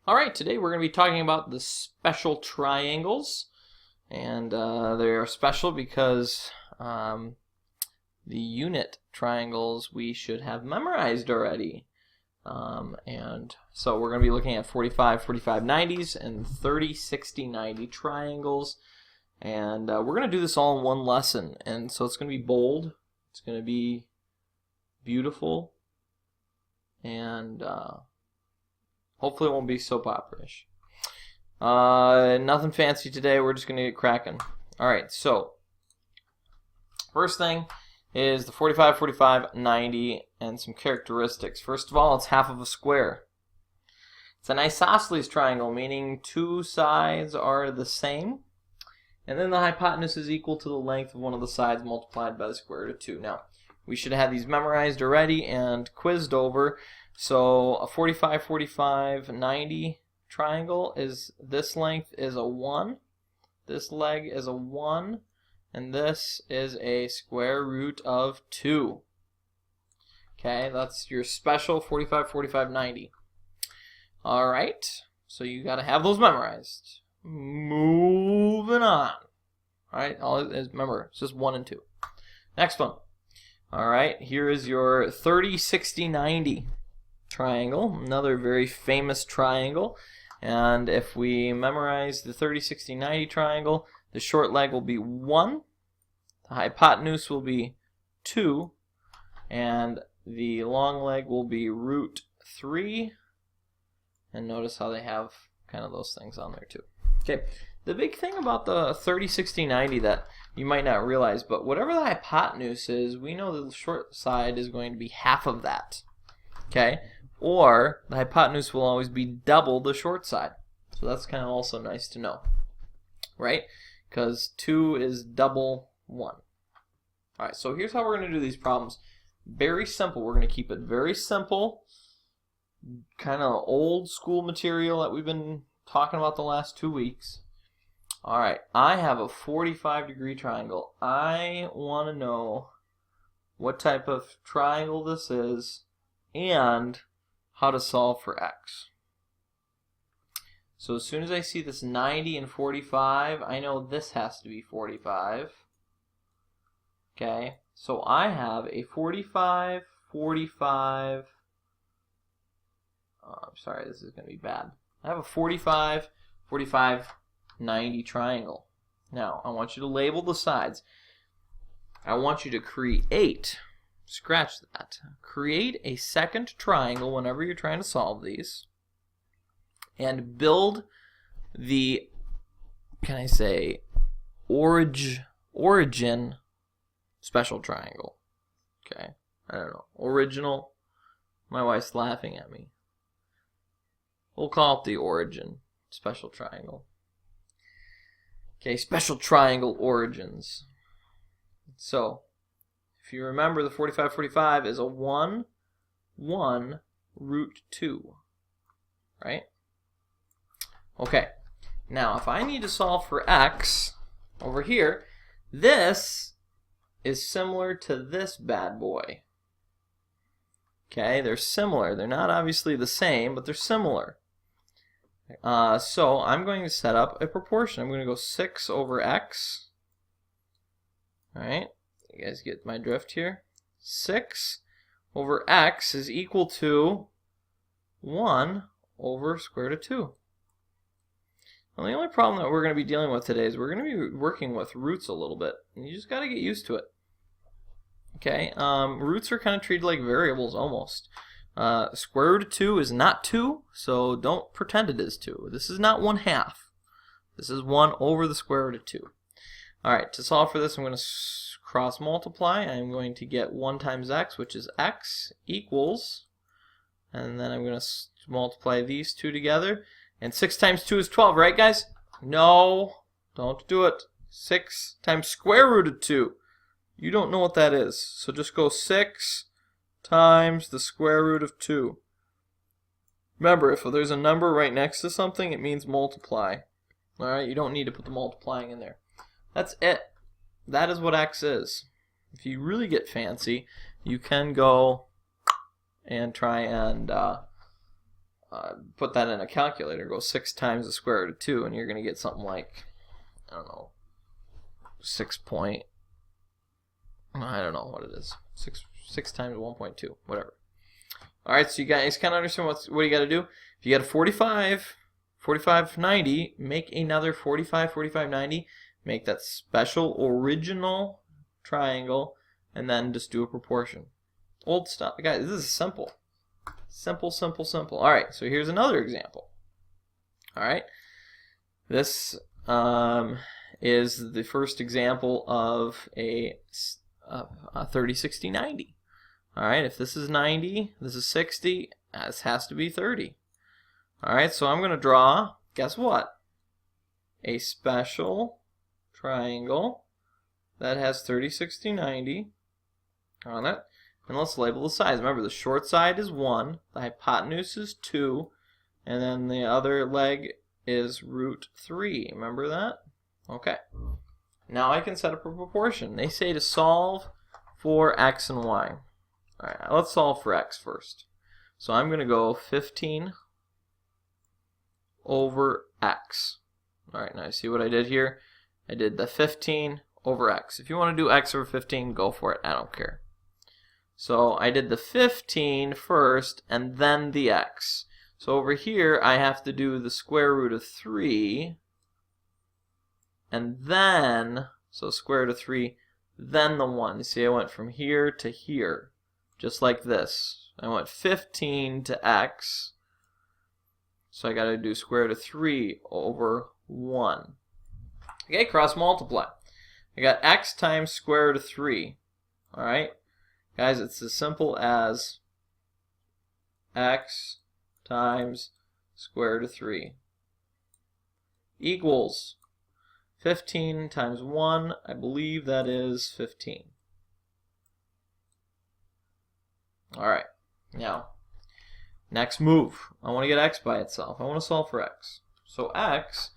Alright, today we're going to be talking about the special triangles, and they are special because the unit triangles we should have memorized already. And so we're going to be looking at 45, 45, 90s and 30, 60, 90 triangles, and we're going to do this all in one lesson, and so it's going to be bold, it's going to be beautiful, and hopefully it won't be soap opera-ish. Nothing fancy today. We're just going to get cracking. Alright, so first thing is the 45, 45, 90, and some characteristics. First of all, it's half of a square. It's an isosceles triangle, meaning two sides are the same, and then the hypotenuse is equal to the length of one of the sides multiplied by the square root of 2. Now, we should have these memorized already and quizzed over. So a 45, 45, 90 triangle is, this length is a 1, this leg is a 1, and this is a square root of 2. Okay, that's your special 45, 45, 90. Alright, so you got to have those memorized. Moving on. Alright, remember, it's just 1 and 2. Next one. Alright, here is your 30, 60, 90 triangle, another very famous triangle. And if we memorize the 30, 60, 90 triangle, the short leg will be 1, the hypotenuse will be 2, and the long leg will be root 3. And notice how they have kind of those things on there too. Okay, the big thing about the 30, 60, 90 that you might not realize, but whatever the hypotenuse is, we know the short side is going to be half of that. Okay, or the hypotenuse will always be double the short side. So that's kind of also nice to know, right? Because 2 is double 1. Alright, so here's how we're going to do these problems. Very simple. We're going to keep it very simple. Kind of old school material that we've been talking about the last 2 weeks. Alright, I have a 45-degree triangle. I want to know what type of triangle this is and how to solve for x. So as soon as I see this 90 and 45, I know this has to be 45. Okay, so I have a 45, 45, I'm sorry, this is going to be bad. I have a 45, 45, 90 triangle. Now, I want you to label the sides. I want you to create, scratch that, create a second triangle whenever you're trying to solve these, and build the, can I say, origin special triangle. Okay, I don't know, original, my wife's laughing at me. We'll call it the origin special triangle. Okay, special triangle origins. So, if you remember, the 45, 45 is a 1, 1, root 2. Right? Okay, now if I need to solve for x, over here, this is similar to this bad boy. Okay, they're similar. They're not obviously the same, but they're similar. So I'm going to set up a proportion. I'm going to go 6 over x. Alright, you guys get my drift here? 6 over x is equal to 1 over square root of 2. Well, the only problem that we're going to be dealing with today is we're going to be working with roots a little bit. And you just got to get used to it. Okay, roots are kind of treated like variables almost. Square root of 2 is not 2, so don't pretend it is 2. This is not 1/2. This is 1 over the square root of 2. Alright, to solve for this, I'm going to cross multiply. I'm going to get 1 times x, which is x, equals, and then I'm going to multiply these two together. And 6 times 2 is 12, right guys? No, don't do it. 6 times square root of 2. You don't know what that is, so just go 6 times the square root of 2. Remember, if there's a number right next to something, it means multiply. Alright, you don't need to put the multiplying in there. That's it. That is what x is. If you really get fancy, you can go and try and put that in a calculator. Go 6 times the square root of 2, and you're going to get something like, I don't know, 6 point, I don't know what it is. 6 times 1.2, whatever. All right, so you guys kind of understand what you got to do. If you got a 45, 45, 90, make another 45, 45, 90. Make that special original triangle, and then just do a proportion. Old stuff. Guys, this is simple. Simple, simple, simple. All right, so here's another example. All right, this is the first example of a 30, 60, 90. All right, if this is 90, this is 60, this has to be 30. All right, so I'm going to draw, guess what? A special triangle that has 30, 60, 90 on it. And let's label the sides. Remember, the short side is 1, the hypotenuse is 2, and then the other leg is root 3. Remember that? Okay. Now I can set up a proportion. They say to solve for x and y. All right, let's solve for x first. So I'm going to go 15 over x. All right, now you see what I did here? I did the 15 over x. If you want to do x over 15, go for it. I don't care. So I did the 15 first and then the x. So over here I have to do the square root of 3 and then, so square root of 3, then the 1. You see I went from here to here, just like this. I went 15 to x, so I got to do square root of 3 over 1. Okay, cross multiply. I got x times square root of 3. All right, guys, it's as simple as x times square root of 3 equals 15 times 1, I believe that is 15. Alright, now, next move. I want to get x by itself. I want to solve for x. So x,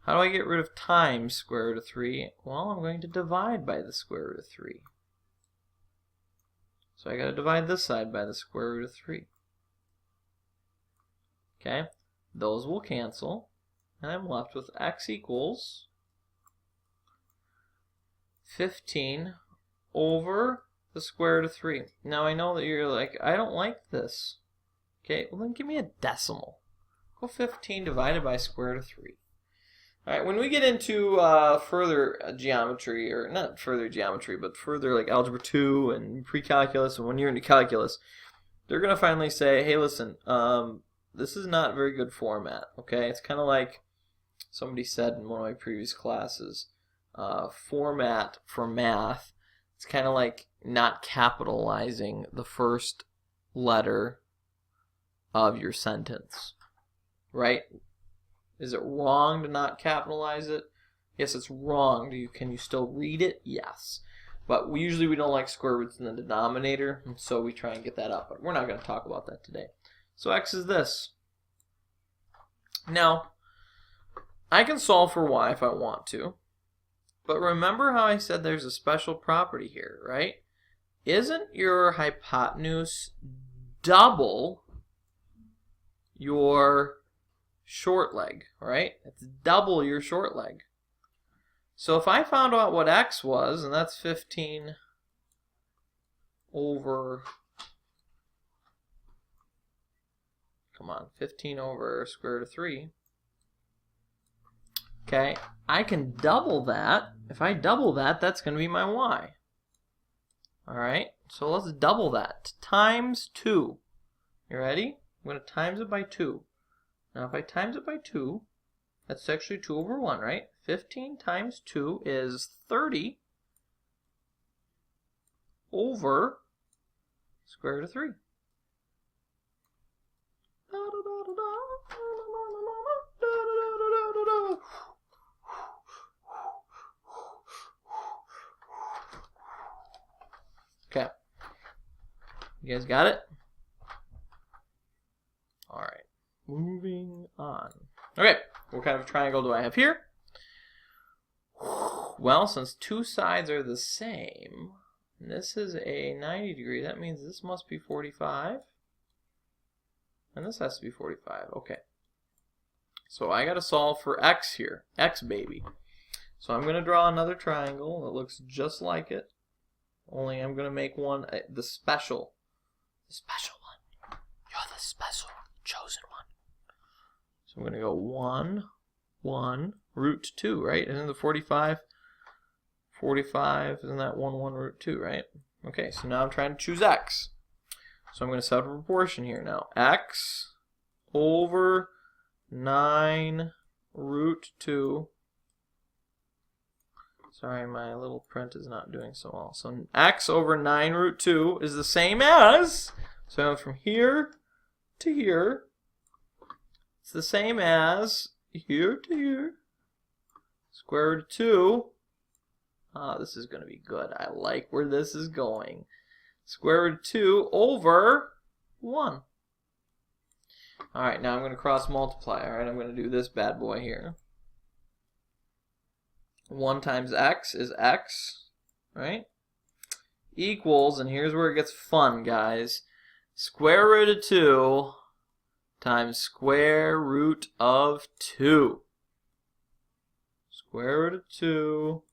how do I get rid of times square root of 3? Well, I'm going to divide by the square root of 3. So I got to divide this side by the square root of 3. Okay, those will cancel, and I'm left with x equals 15 over the square root of 3. Now I know that you're like, I don't like this. Okay, well then give me a decimal. Go 15 divided by square root of 3. Alright, when we get into further geometry, or not further geometry, but further like Algebra 2 and pre-calculus, and when you're into calculus, they're going to finally say, hey listen, this is not very good format, okay? It's kind of like somebody said in one of my previous classes, format for math, it's kind of like not capitalizing the first letter of your sentence, right? Is it wrong to not capitalize it? Yes, it's wrong. Can you still read it? Yes. But we don't like square roots in the denominator, and so we try and get that up. But we're not going to talk about that today. So x is this. Now, I can solve for y if I want to. But remember how I said there's a special property here, right? Isn't your hypotenuse double your short leg, right? It's double your short leg. So if I found out what x was, and that's 15 over, 15 over square root of 3. Okay, I can double that. If I double that, that's going to be my y. Alright, so let's double that. Times 2. You ready? I'm going to times it by 2. Now if I times it by 2, that's actually 2 over 1, right? 15 times 2 is 30 over square root of 3. Okay. You guys got it? Alright. Moving on. Okay. What kind of triangle do I have here? Well, since two sides are the same, and this is a 90 degree, that means this must be 45. And this has to be 45. Okay. So I got to solve for x here. X, baby. So I'm going to draw another triangle that looks just like it. Only I'm going to make one, the special one. You're the special, chosen one. So I'm going to go 1, 1, root 2, right? Isn't the 45? 45, isn't that 1, 1, root 2, right? Okay, so now I'm trying to choose x. So I'm going to set up a proportion here now. X over 9 root 2. Sorry, my little print is not doing so well. So x over 9 root 2 is the same as, so from here to here, it's the same as here to here, square root of 2. This is going to be good. I like where this is going. Square root of 2 over 1. Alright, now I'm going to cross multiply. Alright, I'm going to do this bad boy here. 1 times x is x, right? Equals, and here's where it gets fun, guys. Square root of 2 times square root of 2. Square root of 2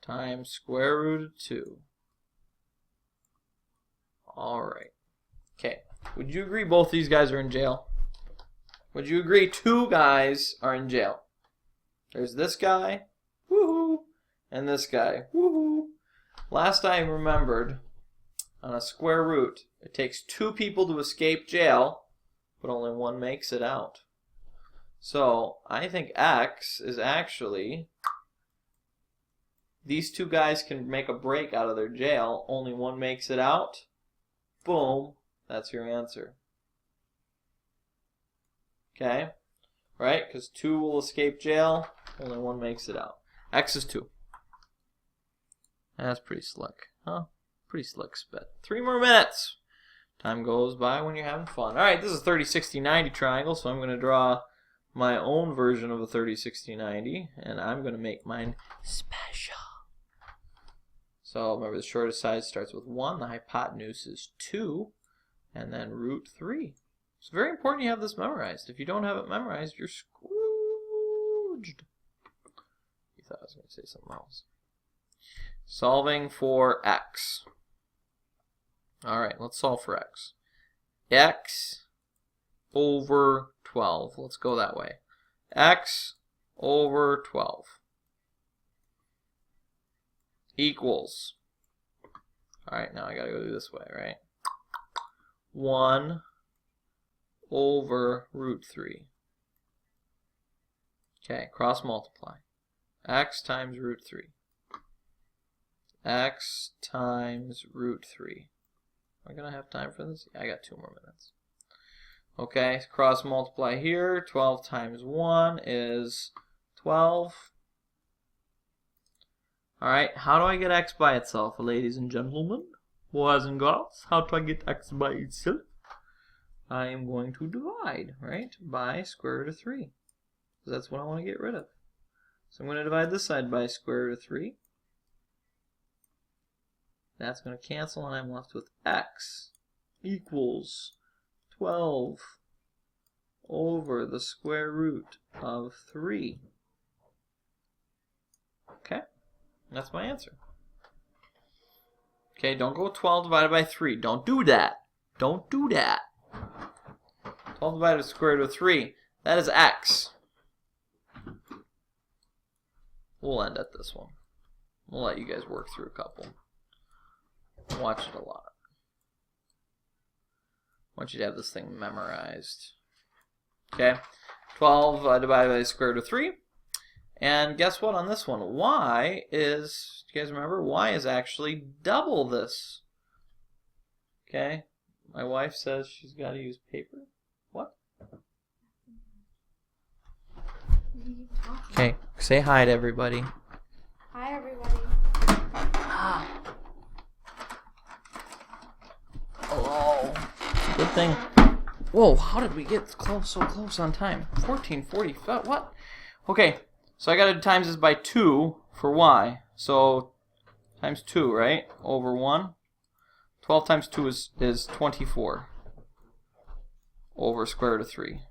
times square root of 2. Alright. Okay. Would you agree both these guys are in jail? Would you agree 2 guys are in jail? There's this guy, woohoo, and this guy, woohoo. Last I remembered, on a square root, it takes 2 people to escape jail, but only 1 makes it out. So I think x is actually, these 2 guys can make a break out of their jail, only 1 makes it out. Boom, that's your answer. Okay, right? Because 2 will escape jail, only 1 makes it out. X is 2. That's pretty slick, huh? Pretty slick spit. 3 more minutes. Time goes by when you're having fun. Alright, this is a 30, 60, 90 triangle, so I'm going to draw my own version of a 30, 60, 90, and I'm going to make mine special. So remember, the shortest side starts with 1, the hypotenuse is 2, and then root 3. It's very important you have this memorized. If you don't have it memorized, you're scrooged. You thought I was going to say something else. Solving for x. Alright, let's solve for x. X over 12. Let's go that way. X over 12 equals, alright, now I gotta go this way, right? 1 over root 3. Okay, cross multiply. X times root 3. X times root 3. Am I gonna have time for this? Yeah, I got 2 more minutes. Okay, cross multiply here. 12 times 1 is 12. Alright, how do I get x by itself, ladies and gentlemen? Boys and girls, how do I get x by itself? I am going to divide, right, by square root of 3. Because that's what I want to get rid of. So I'm going to divide this side by square root of 3. That's going to cancel, and I'm left with x equals 12 over the square root of 3. Okay? That's my answer. Okay, don't go 12 divided by 3. Don't do that. Don't do that. 12 divided by the square root of 3. That is x. We'll end at this one. We'll let you guys work through a couple. Watch it a lot. I want you to have this thing memorized. Okay, 12 divided by the square root of 3. And guess what on this one? Y is, do you guys remember? Y is actually double this. Okay, my wife says she's got to use paper. What? Okay, say hi to everybody. Hi, everybody. Hello. Good thing. Whoa, how did we get so close on time? 14:45. What? Okay, so I got to times this by 2 for y. So times 2, right? Over 1. 12 times 2 is 24. over square root of 3.